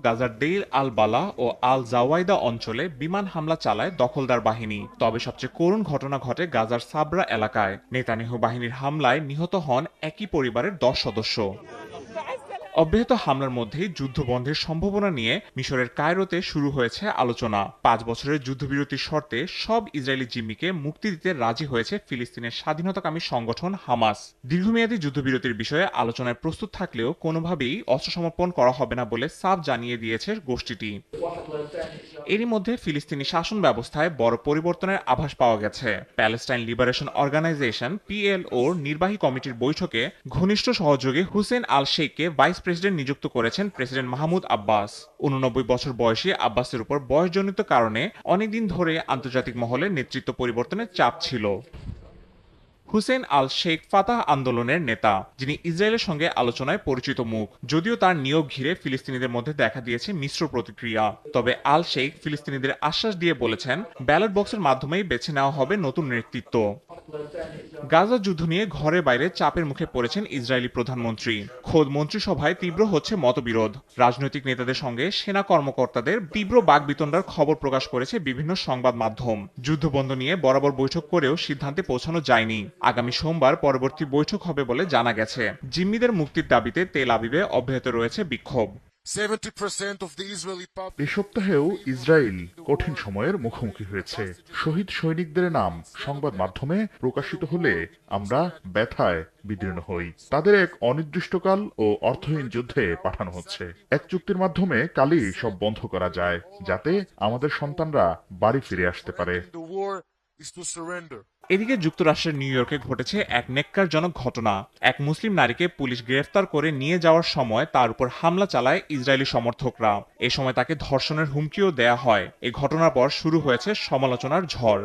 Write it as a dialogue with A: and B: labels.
A: গাজার দেইর আল বালা ও আল জাওয়াইদা অঞ্চলে বিমান হামলা চালায় দখলদার বাহিনী। তবে সবচেয়ে করুণ ঘটনা ঘটে গাজার সাবরা এলাকায়। নেতানিয়াহু বাহিনীর হামলায় নিহত হন একই পরিবারের 10 সদস্য। অব্যাহত হামলার মধ্যেই যুদ্ধবন্ধের সম্ভাবনা নিয়ে মিশরের কায়রোতে শুরু হয়েছে আলোচনা। 5 বছরের যুদ্ধবিরতির শর্তে সব ইসরায়েলি জিম্মিকে মুক্তি দিতে রাজি হয়েছে ফিলিস্তিনের স্বাধীনতাকামী সংগঠন হামাস। দীর্ঘমেয়াদী যুদ্ধবিরতির বিষয়ে আলোচনায় প্রস্তুত থাকলেও কোনোভাবেই অস্ত্র সমর্পণ করা হবে না বলে সাফ জানিয়ে দিয়েছে গোষ্ঠীটি। এরই মধ্যে ফিলিস্তিনি শাসন ব্যবস্থায় বড় পরিবর্তনের আভাস পাওয়া গেছে। প্যালেস্টাইন লিবারেশন অর্গানাইজেশন পিএলওর নির্বাহী কমিটির বৈঠকে ঘনিষ্ঠ সহযোগী হুসেন আল শেখকে ভাইস প্রেসিডেন্ট নিযুক্ত করেছেন প্রেসিডেন্ট মাহমুদ আব্বাস। 89 বছর বয়সী আব্বাসের উপর বয়সজনিত কারণে অনেকদিন ধরে আন্তর্জাতিক মহলে নেতৃত্ব পরিবর্তনের চাপ ছিল। হুসেন আল শেখ ফাতাহ আন্দোলনের নেতা, যিনি ইসরায়েলের সঙ্গে আলোচনায় পরিচিত মুখ। যদিও তার নিয়োগ ঘিরে ফিলিস্তিনিদের মধ্যে দেখা দিয়েছে মিশ্র প্রতিক্রিয়া। তবে আল শেখ ফিলিস্তিনিদের আশ্বাস দিয়ে বলেছেন, ব্যালট বক্সের মাধ্যমেই বেছে নেওয়া হবে নতুন নেতৃত্ব। গাজা যুদ্ধ নিয়ে ঘরে বাইরে চাপের মুখে পড়েছেন ইসরায়েলি প্রধানমন্ত্রী। খোদ মন্ত্রিসভায় তীব্র হচ্ছে মতবিরোধ। রাজনৈতিক নেতাদের সঙ্গে সেনা কর্মকর্তাদের তীব্র বাকবিতণ্ডার খবর প্রকাশ করেছে বিভিন্ন সংবাদ মাধ্যম। যুদ্ধবন্ধ নিয়ে বরাবর বৈঠক করেও সিদ্ধান্তে পৌঁছানো যায়নি। আগামী সোমবার পরবর্তী বৈঠক হবে বলে জানা গেছে। জিম্মিদের মুক্তির দাবিতে তেল আবিবে অব্যাহত রয়েছে বিক্ষোভ।
B: এ সপ্তাহেও ইসরায়েল কঠিন সময়ের মুখোমুখি হয়েছে। শহীদ সৈনিকদের নাম সংবাদ মাধ্যমে প্রকাশিত হলে আমরা ব্যথায় বিদীর্ণ হই। তাদের এক অনির্দিষ্টকাল ও অর্থহীন যুদ্ধে পাঠানো হচ্ছে। এক চুক্তির মাধ্যমে কালই সব বন্ধ করা যায়, যাতে আমাদের সন্তানরা বাড়ি ফিরে আসতে পারে।
A: এদিকে যুক্তরাষ্ট্রের নিউ ইয়র্কে ঘটেছে এক নেক্কারজনক ঘটনা। এক মুসলিম নারীকে পুলিশ গ্রেফতার করে নিয়ে যাওয়ার সময় তার উপর হামলা চালায় ইসরায়েলি সমর্থকরা। এ সময় তাকে ধর্ষণের হুমকিও দেয়া হয়। এই ঘটনার পর শুরু হয়েছে সমালোচনার ঝড়।